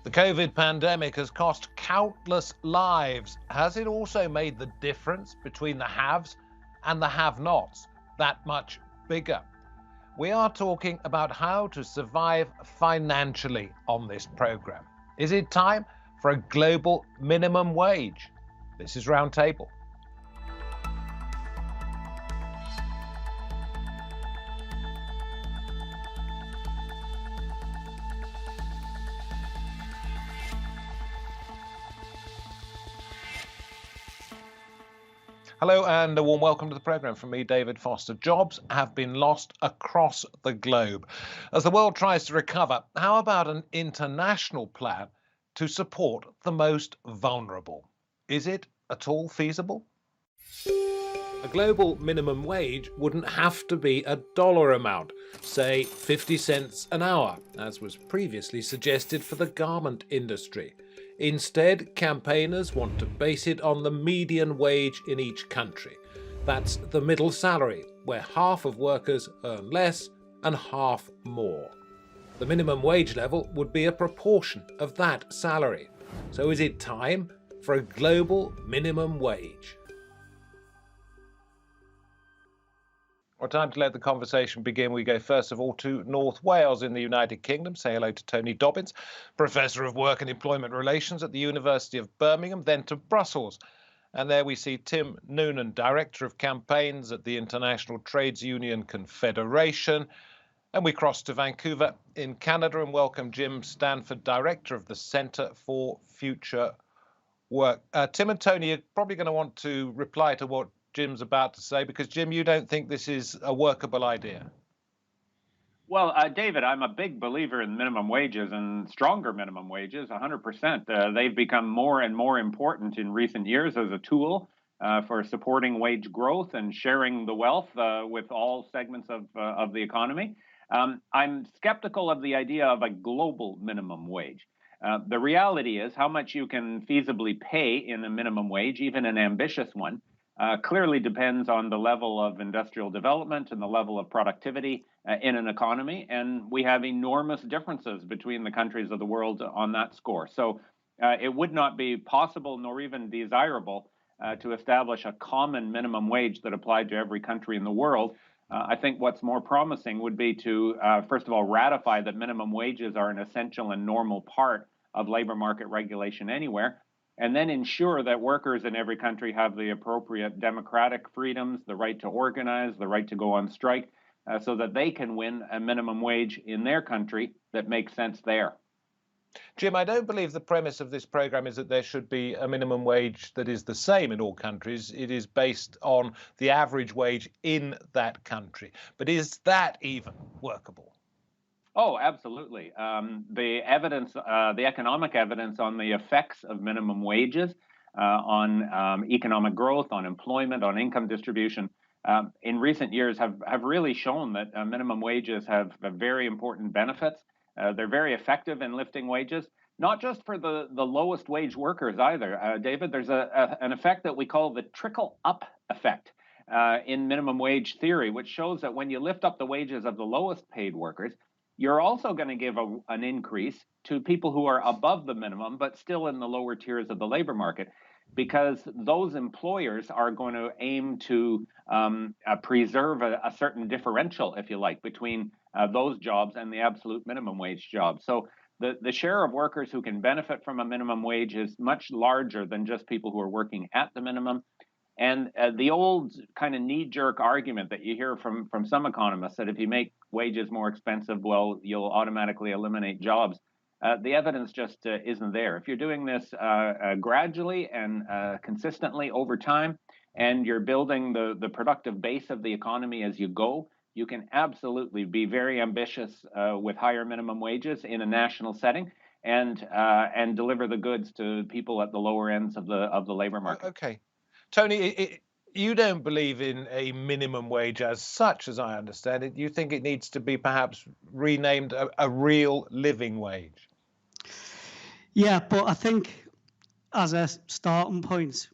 The COVID pandemic has cost countless lives. Has it also made the difference between the haves and the have-nots that much bigger? We are talking about how to survive financially on this program. Is it time for a global minimum wage? This is Roundtable. Hello and a warm welcome to the programme from me, David Foster. Jobs have been lost across the globe. As the world tries to recover, how about an international plan to support the most vulnerable? Is it at all feasible? A global minimum wage wouldn't have to be a dollar amount, say 50 cents an hour, as was previously suggested for the garment industry. Instead, campaigners want to base it on the median wage in each country. That's the middle salary, where half of workers earn less and half more. The minimum wage level would be a proportion of that salary. So is it time for a global minimum wage? Well, time to let the conversation begin. We go first of all to North Wales in the United Kingdom. Say hello to Tony Dobbins, Professor of Work and Employment Relations at the University of Birmingham, then to Brussels. And there we see Tim Noonan, Director of Campaigns at the International Trades Union Confederation. And we cross to Vancouver in Canada and welcome Jim Stanford, Director of the Centre for Future Work. Tim and Tony, you're probably going to want to reply to what Jim's about to say, because Jim, you don't think this is a workable idea. Well, David, I'm a big believer in minimum wages and stronger minimum wages, 100%. They've become more and more important in recent years as a tool for supporting wage growth and sharing the wealth with all segments of the economy. I'm skeptical of the idea of a global minimum wage. The reality is how much you can feasibly pay in a minimum wage, even an ambitious one, clearly depends on the level of industrial development and the level of productivity in an economy. And we have enormous differences between the countries of the world on that score. So it would not be possible nor even desirable to establish a common minimum wage that applied to every country in the world. I think what's more promising would be to, first of all, ratify that minimum wages are an essential and normal part of labor market regulation anywhere, and then ensure that workers in every country have the appropriate democratic freedoms, the right to organize, the right to go on strike, so that they can win a minimum wage in their country that makes sense there. Jim, I don't believe the premise of this program is that there should be a minimum wage that is the same in all countries. It is based on the average wage in that country. But is that even workable? Oh, absolutely. The evidence, the economic evidence on the effects of minimum wages on economic growth, on employment, on income distribution in recent years have really shown that minimum wages have very important benefits. They're very effective in lifting wages, not just for the lowest wage workers either. David, there's an effect that we call the trickle up effect in minimum wage theory, which shows that when you lift up the wages of the lowest paid workers, you're also going to give an increase to people who are above the minimum, but still in the lower tiers of the labor market, because those employers are going to aim to preserve a certain differential, if you like, between those jobs and the absolute minimum wage jobs. So the share of workers who can benefit from a minimum wage is much larger than just people who are working at the minimum. And the old kind of knee-jerk argument that you hear from some economists that if you make wages more expensive, well, you'll automatically eliminate jobs. The evidence just isn't there. If you're doing this gradually and consistently over time, and you're building the productive base of the economy as you go, you can absolutely be very ambitious with higher minimum wages in a national setting, and deliver the goods to people at the lower ends of the labor market. Okay. Tony, you don't believe in a minimum wage as such, as I understand it. You think it needs to be perhaps renamed a real living wage? Yeah, but I think as a starting point,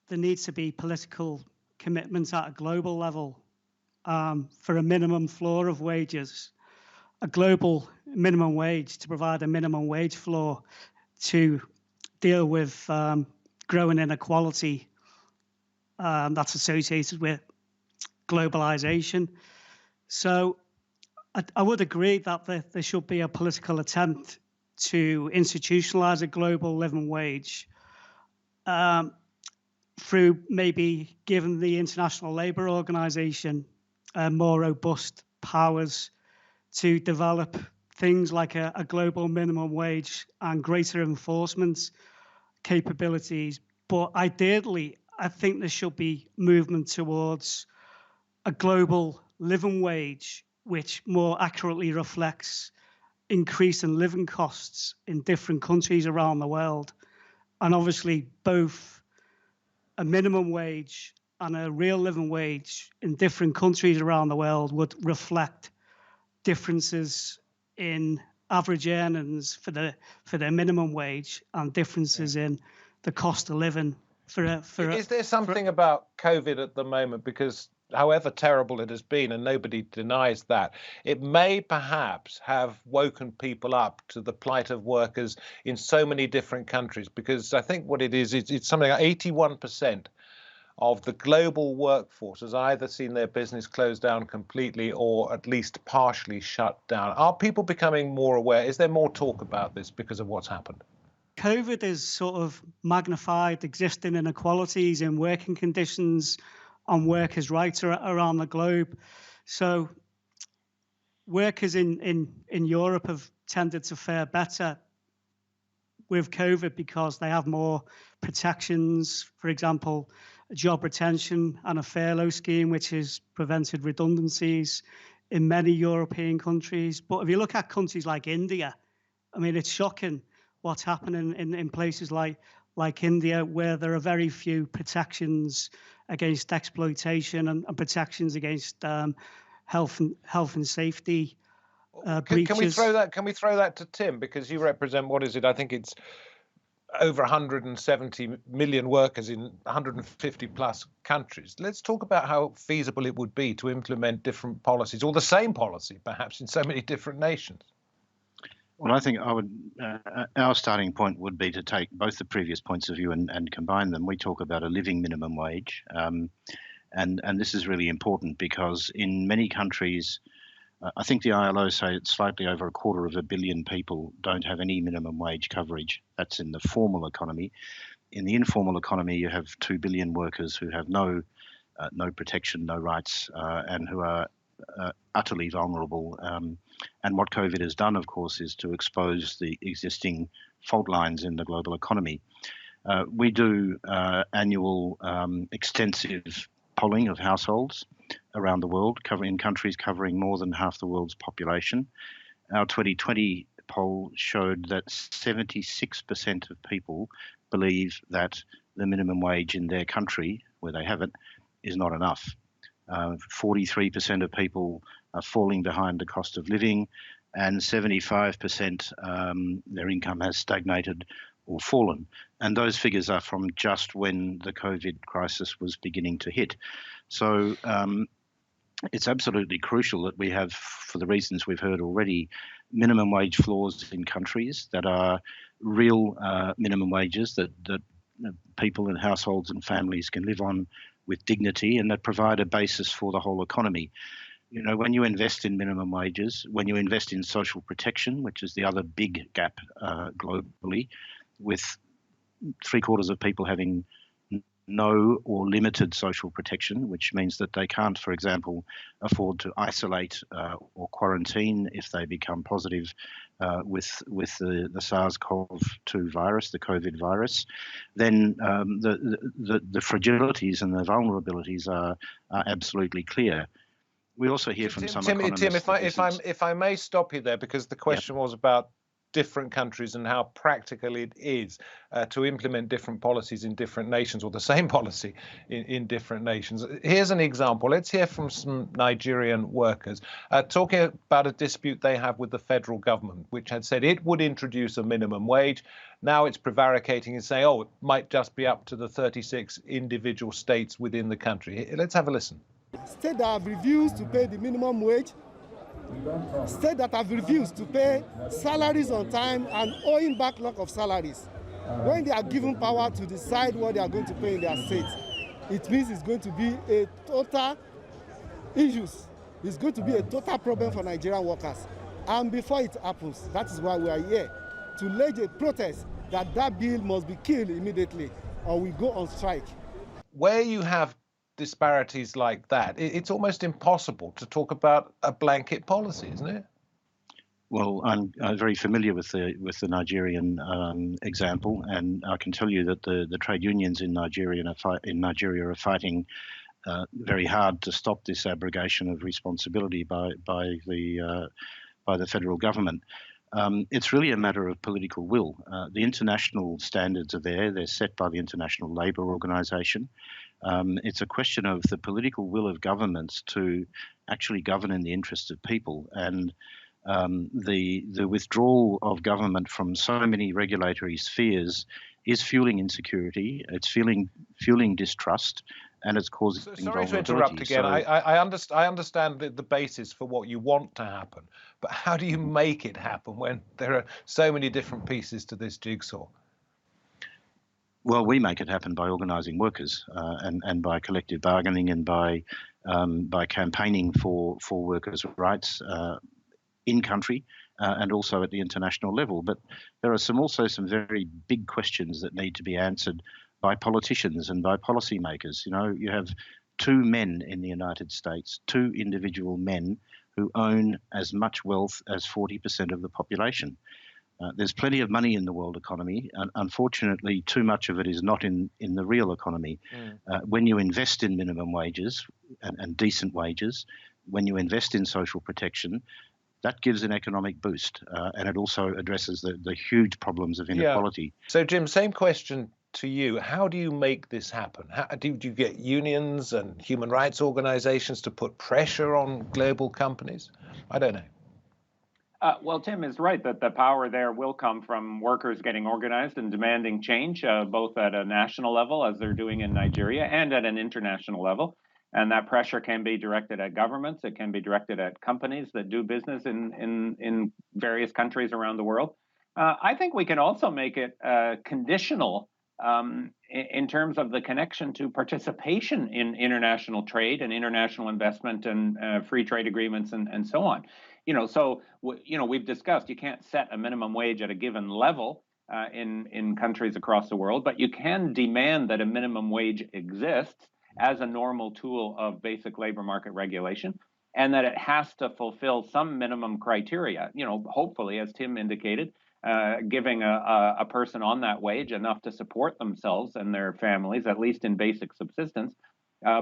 there needs to be political commitments at a global level for a minimum floor of wages. A global minimum wage, to provide a minimum wage floor to deal with growing inequality that's associated with globalization. So I would agree that there should be a political attempt to institutionalize a global living wage through maybe giving the International Labour Organization more robust powers to develop things like a global minimum wage and greater enforcement capabilities. But ideally, I think there should be movement towards a global living wage, which more accurately reflects increase in living costs in different countries around the world. And obviously, both a minimum wage and a real living wage in different countries around the world would reflect differences in average earnings for their minimum wage and differences in the cost of living Is there something about COVID at the moment, because however terrible it has been, and nobody denies that, it may perhaps have woken people up to the plight of workers in so many different countries? Because I think what it is, it's something like 81% of the global workforce has either seen their business closed down completely or at least partially shut down. Are people becoming more aware? Is there more talk about this because of what's happened? COVID has sort of magnified existing inequalities in working conditions and workers' rights around the globe. So workers in Europe have tended to fare better with COVID because they have more protections, for example, job retention and a furlough scheme, which has prevented redundancies in many European countries. But if you look at countries like India, I mean, it's shocking what's happening in places like India, where there are very few protections against exploitation and protections against health and safety breaches. Can we throw that to Tim, because you represent, what is it? I think it's over 170 million workers in 150 plus countries. Let's talk about how feasible it would be to implement different policies, or the same policy perhaps, in so many different nations. Well, I think our starting point would be to take both the previous points of view and combine them. We talk about a living minimum wage, and this is really important because in many countries, I think the ILO say it's slightly over 250 million people don't have any minimum wage coverage. That's in the formal economy. In the informal economy, you have 2 billion workers who have no protection, no rights, and who are utterly vulnerable. And what COVID has done, of course, is to expose the existing fault lines in the global economy. We do annual extensive polling of households around the world, in countries covering more than half the world's population. Our 2020 poll showed that 76% of people believe that the minimum wage in their country, where they have it, is not enough. 43% of people are falling behind the cost of living, and 75% their income has stagnated or fallen. And those figures are from just when the COVID crisis was beginning to hit. So it's absolutely crucial that we have, for the reasons we've heard already, minimum wage floors in countries that are real minimum wages that people and households and families can live on with dignity, and that provide a basis for the whole economy. You know, when you invest in minimum wages, when you invest in social protection, which is the other big gap globally, with 3/4 of people having no or limited social protection, which means that they can't, for example, afford to isolate or quarantine if they become positive with the SARS-CoV-2 virus, the COVID virus, then the fragilities and the vulnerabilities are absolutely clear. We also hear from some economists. Tim, if I may stop you there, because the question was about different countries and how practical it is to implement different policies in different nations, or the same policy in different nations. Here's an example. Let's hear from some Nigerian workers talking about a dispute they have with the federal government, which had said it would introduce a minimum wage. Now it's prevaricating and saying, oh, it might just be up to the 36 individual states within the country. Let's have a listen. States that have refused to pay the minimum wage States that have refused to pay salaries on time and owing backlog of salaries. When they are given power to decide what they are going to pay in their states, it means it's going to be a total issues. It's going to be a total problem for Nigerian workers. And before it happens, that is why we are here, to lodge a protest that that bill must be killed immediately or we go on strike. Where you have disparities like that, it's almost impossible to talk about a blanket policy, isn't it? Well, I'm very familiar with the Nigerian example, and I can tell you that the trade unions in Nigeria are fighting very hard to stop this abrogation of responsibility by the federal government. It's really a matter of political will. The international standards are there; they're set by the International Labour Organization. It's a question of the political will of governments to actually govern in the interest of people, and the withdrawal of government from so many regulatory spheres is fueling insecurity. It's fueling distrust, and it's causing Sorry to interrupt again. So, I understand the basis for what you want to happen, but how do you make it happen when there are so many different pieces to this jigsaw? Well, we make it happen by organising workers and by collective bargaining and by campaigning for workers' rights in country and also at the international level. But there are also some very big questions that need to be answered by politicians and by policymakers. You know, you have two men in the United States, two individual men who own as much wealth as 40% of the population. There's plenty of money in the world economy, and unfortunately, too much of it is not in the real economy. When you invest in minimum wages and decent wages, when you invest in social protection, that gives an economic boost, and it also addresses the huge problems of inequality. Yeah. So, Jim, same question to you. How do you make this happen? How, do you get unions and human rights organizations to put pressure on global companies? I don't know. Well, Tim is right that the power there will come from workers getting organized and demanding change, both at a national level, as they're doing in Nigeria, and at an international level. And that pressure can be directed at governments. It can be directed at companies that do business in various countries around the world. I think we can also make it conditional in terms of the connection to participation in international trade and international investment and free trade agreements and so on. So we've discussed you can't set a minimum wage at a given level in countries across the world, but you can demand that a minimum wage exists as a normal tool of basic labor market regulation, and that it has to fulfill some minimum criteria. Hopefully, as Tim indicated, giving a person on that wage enough to support themselves and their families, at least in basic subsistence,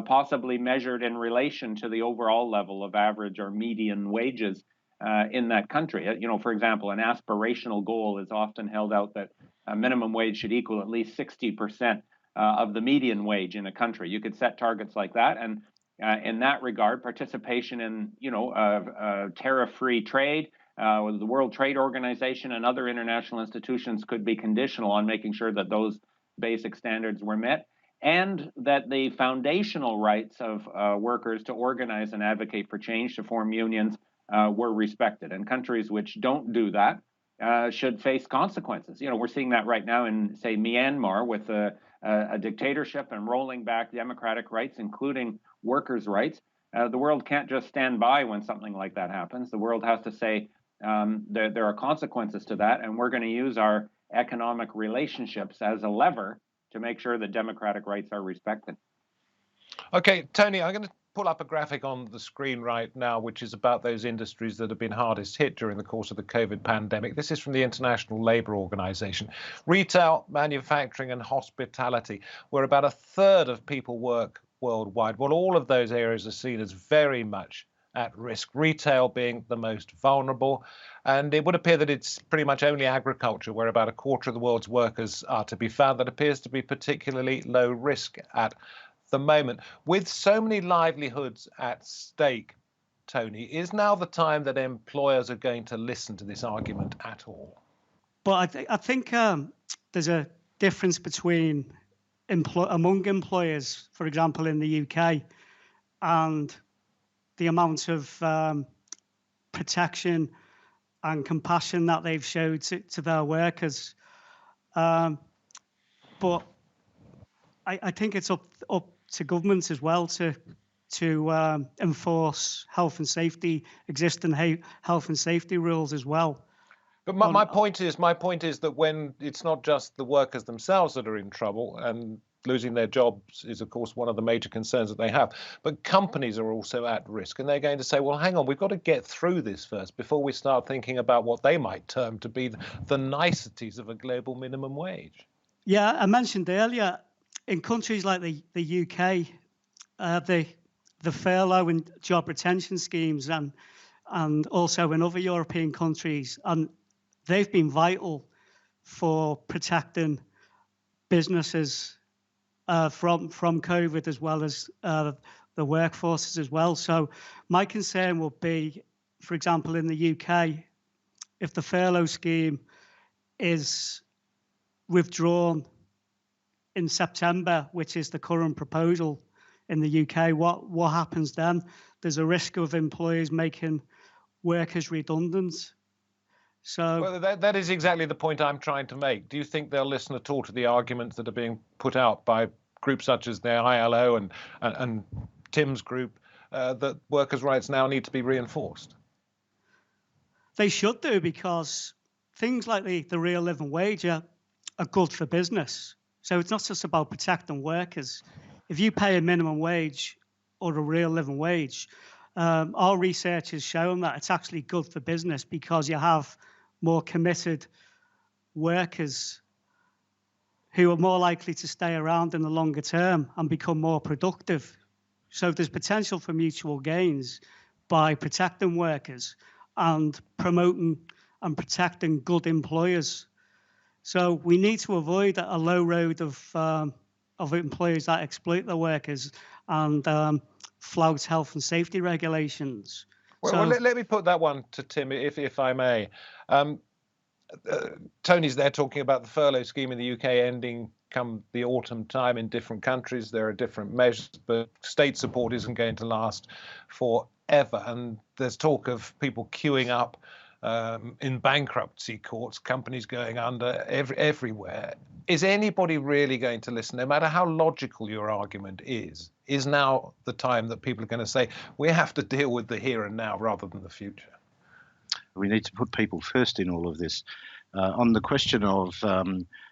possibly measured in relation to the overall level of average or median wages in that country. For example, an aspirational goal is often held out that a minimum wage should equal at least 60% of the median wage in a country. You could set targets like that, and in that regard, participation in tariff-free trade, the World Trade Organization and other international institutions could be conditional on making sure that those basic standards were met, and that the foundational rights of workers to organize and advocate for change, to form unions, were respected. And countries which don't do that should face consequences. We're seeing that right now in, say, Myanmar, with a dictatorship and rolling back democratic rights, including workers' rights. The world can't just stand by when something like that happens. The world has to say there are consequences to that, and we're going to use our economic relationships as a lever to make sure that democratic rights are respected. Okay, Tony, I'm going to pull up a graphic on the screen right now, which is about those industries that have been hardest hit during the course of the COVID pandemic. This is from the International Labour Organization. Retail, manufacturing and hospitality, where about a third of people work worldwide. Well, all of those areas are seen as very much at risk, retail being the most vulnerable. And it would appear that it's pretty much only agriculture, where about a quarter of the world's workers are to be found, that appears to be particularly low risk at the moment. With so many livelihoods at stake, Tony, is now the time that employers are going to listen to this argument at all? But I think there's a difference between among employers, for example, in the UK, and the amount of protection and compassion that they've showed to their workers. But I think it's up to governments as well to enforce existing health and safety rules as well. But my point is that when it's not just the workers themselves that are in trouble, and losing their jobs is, of course, one of the major concerns that they have, but companies are also at risk, and they're going to say, well, hang on, we've got to get through this first before we start thinking about what they might term to be the niceties of a global minimum wage. Yeah, I mentioned earlier, in countries like the UK, the furlough and job retention schemes, and also in other European countries, and they've been vital for protecting businesses from COVID, as well as the workforces as well. So my concern will be, for example, in the UK, if the furlough scheme is withdrawn in September, which is the current proposal in the UK, what happens then? There's a risk of employers making workers redundant. So, well, that is exactly the point I'm trying to make. Do you think they'll listen at all to the arguments that are being put out by groups such as the ILO and Tim's group that workers' rights now need to be reinforced? They should do, because things like the real living wage are good for business. So it's not just about protecting workers. If you pay a minimum wage or a real living wage, our research has shown that it's actually good for business, because you have more committed workers who are more likely to stay around in the longer term and become more productive. So there's potential for mutual gains by protecting workers and promoting and protecting good employers. So we need to avoid a low road of employers that exploit their workers and flout health and safety regulations. Well, let me put that one to Tim, if I may. Tony's there talking about the furlough scheme in the UK ending come the autumn time in different countries. There are different measures, but state support isn't going to last forever. And there's talk of people queuing up in bankruptcy courts, companies going under everywhere. Is anybody really going to listen, no matter how logical your argument is now the time that people are going to say, we have to deal with the here and now rather than the future? We need to put people first in all of this. On the question of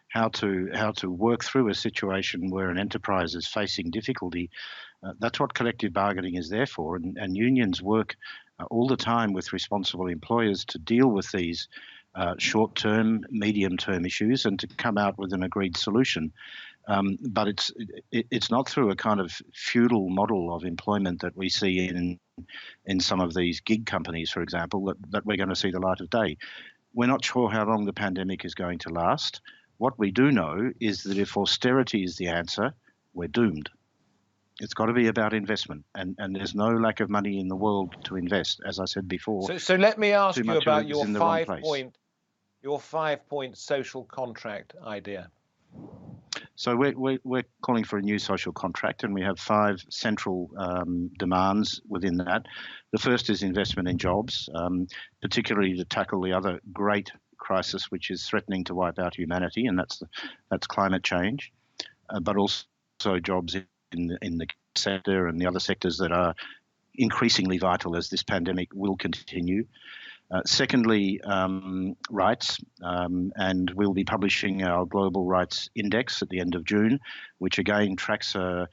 how to work through a situation where an enterprise is facing difficulty, that's what collective bargaining is there for. And unions work all the time with responsible employers to deal with these short-term, medium-term issues and to come out with an agreed solution. But it's not through a kind of feudal model of employment that we see in some of these gig companies, for example, that we're going to see the light of day. We're not sure how long the pandemic is going to last. What we do know is that if austerity is the answer, we're doomed. It's got to be about investment, and there's no lack of money in the world to invest, as I said before. So let me ask you about your your 5-point social contract idea. So we're calling for a new social contract, and we have 5 central demands within that. The first is investment in jobs, particularly to tackle the other great crisis which is threatening to wipe out humanity, and that's climate change, but also jobs in the sector and the other sectors that are increasingly vital as this pandemic will continue. Secondly, rights, and we'll be publishing our Global Rights Index at the end of June, which again tracks a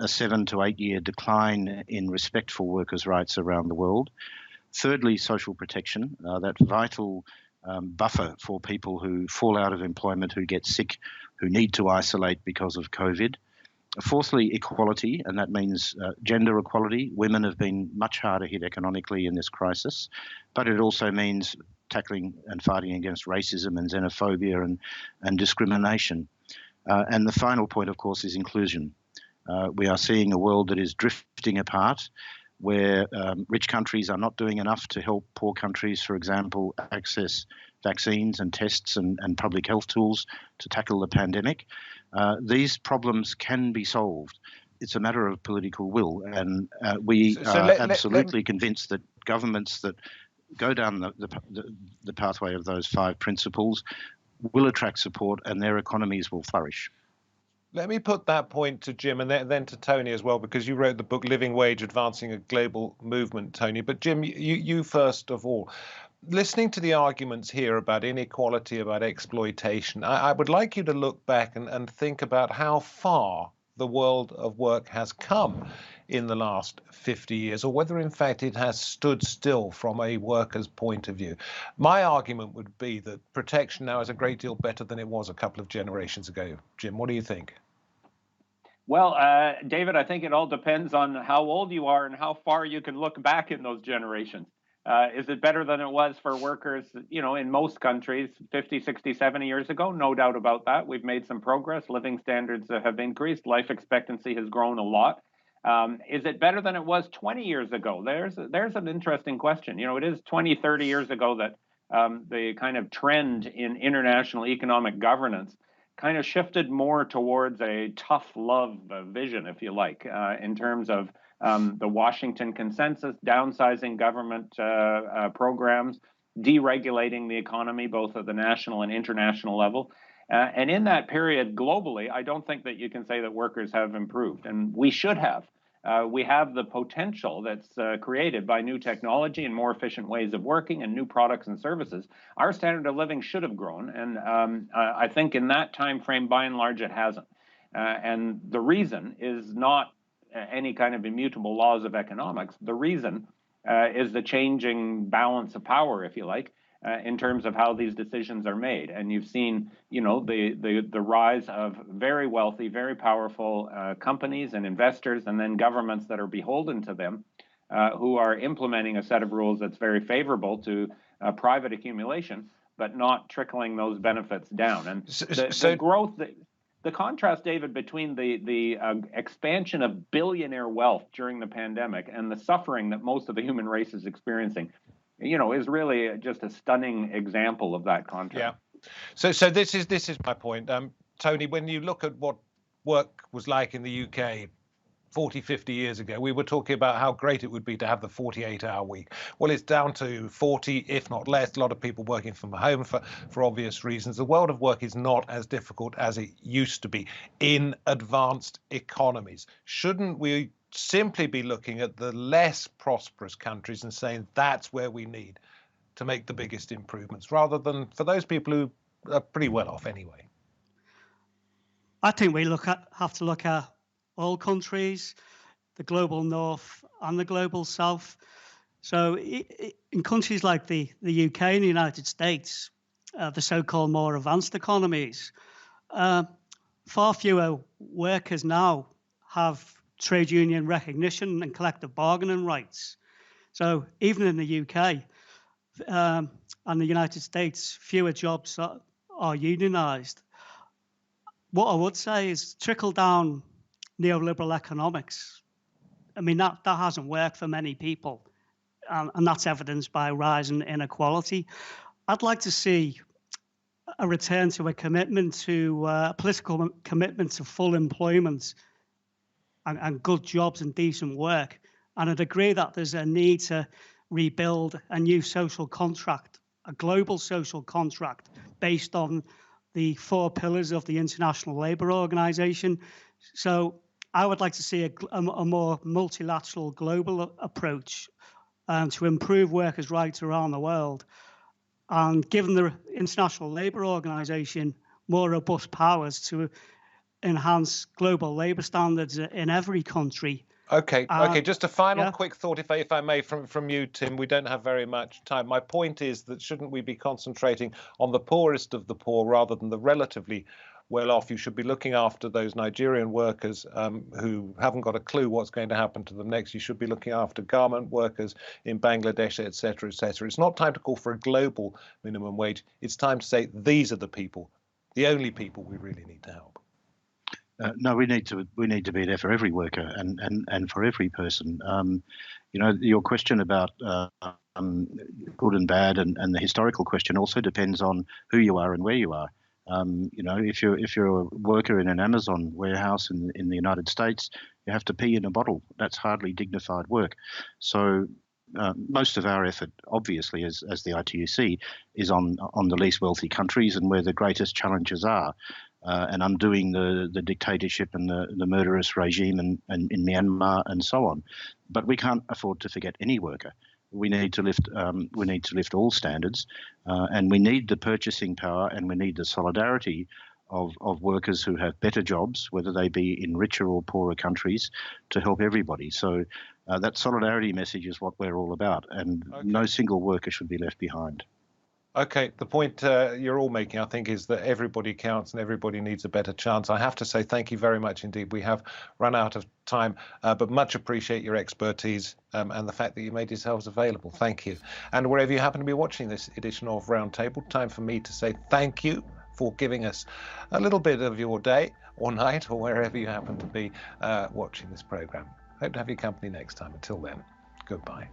7 to 8 year decline in respect for workers' rights around the world. Thirdly, social protection, that vital buffer for people who fall out of employment, who get sick, who need to isolate because of COVID. Fourthly, equality, and that means gender equality. Women have been much harder hit economically in this crisis, but it also means tackling and fighting against racism and xenophobia and discrimination. And the final point, of course, is inclusion. We are seeing a world that is drifting apart, where rich countries are not doing enough to help poor countries, for example, access vaccines and tests and public health tools to tackle the pandemic. These problems can be solved it's a matter of political will, and we are absolutely convinced that governments that go down the pathway of those 5 principles will attract support, and their economies will flourish. Let me put that point to Jim and then to Tony as well, because you wrote the book Living Wage, Advancing a Global Movement, Tony. But Jim, you first of all. Listening to the arguments here about inequality, about exploitation, I would like you to look back and think about how far the world of work has come in the last 50 years, or whether in fact it has stood still from a worker's point of view. My argument would be that protection now is a great deal better than it was a couple of generations ago. Jim, what do you think? Well, David, I think it all depends on how old you are and how far you can look back in those generations. Is it better than it was for workers, in most countries 50, 60, 70 years ago? No doubt about that. We've made some progress. Living standards have increased. Life expectancy has grown a lot. Is it better than it was 20 years ago? There's an interesting question. It is 20, 30 years ago that the kind of trend in international economic governance kind of shifted more towards a tough love vision, if you like, in terms of the Washington Consensus, downsizing government programs, deregulating the economy, both at the national and international level. And in that period, globally, I don't think that you can say that workers have improved, and we should have. We have the potential that's created by new technology and more efficient ways of working and new products and services. Our standard of living should have grown, and I think in that time frame, by and large, it hasn't. And the reason is not any kind of immutable laws of economics. The reason is the changing balance of power, if you like, in terms of how these decisions are made. And you've seen, the rise of very wealthy, very powerful companies and investors, and then governments that are beholden to them, who are implementing a set of rules that's very favorable to private accumulation, but not trickling those benefits down. And the growth that the contrast, David, between the expansion of billionaire wealth during the pandemic and the suffering that most of the human race is experiencing, is really just a stunning example of that contrast. Yeah. So this is my point, Tony. When you look at what work was like in the UK 40, 50 years ago, we were talking about how great it would be to have the 48-hour week. Well, it's down to 40, if not less. A lot of people working from home for obvious reasons. The world of work is not as difficult as it used to be in advanced economies. Shouldn't we simply be looking at the less prosperous countries and saying that's where we need to make the biggest improvements, rather than for those people who are pretty well off anyway? I think we have to look at all countries, the global north and the global south. So in countries like the UK and the United States, the so-called more advanced economies, far fewer workers now have trade union recognition and collective bargaining rights. So even in the UK and the United States, fewer jobs are unionized. What I would say is trickle-down neoliberal economics. I mean, that hasn't worked for many people, and that's evidenced by rising inequality. I'd like to see a return to a commitment to a political commitment to full employment and good jobs and decent work. And I'd agree that there's a need to rebuild a new social contract, a global social contract based on the 4 pillars of the International Labour Organization. So I would like to see a more multilateral global approach to improve workers' rights around the world, and given the International Labour Organization more robust powers to enhance global labour standards in every country. Okay. Just a final quick thought, if I may, from you, Tim. We don't have very much time. My point is that shouldn't we be concentrating on the poorest of the poor rather than the relatively well off? You should be looking after those Nigerian workers who haven't got a clue what's going to happen to them next. You should be looking after garment workers in Bangladesh, etc., etc. It's not time to call for a global minimum wage. It's time to say these are the people, the only people we really need to help. No, we need to be there for every worker and for every person. Your question about good and bad and the historical question also depends on who you are and where you are. If you're a worker in an Amazon warehouse in the United States, you have to pee in a bottle. That's hardly dignified work. So most of our effort, obviously, as the ITUC, is on the least wealthy countries and where the greatest challenges are, and undoing the dictatorship and the murderous regime in Myanmar and so on. But we can't afford to forget any worker. We need to lift all standards, and we need the purchasing power, and we need the solidarity of workers who have better jobs, whether they be in richer or poorer countries, to help everybody. So that solidarity message is what we're all about, and no single worker should be left behind. Okay, the point you're all making, I think, is that everybody counts and everybody needs a better chance. I have to say thank you very much indeed. We have run out of time, but much appreciate your expertise and the fact that you made yourselves available. Thank you. And wherever you happen to be watching this edition of Roundtable, time for me to say thank you for giving us a little bit of your day or night or wherever you happen to be watching this program. Hope to have your company next time. Until then, goodbye.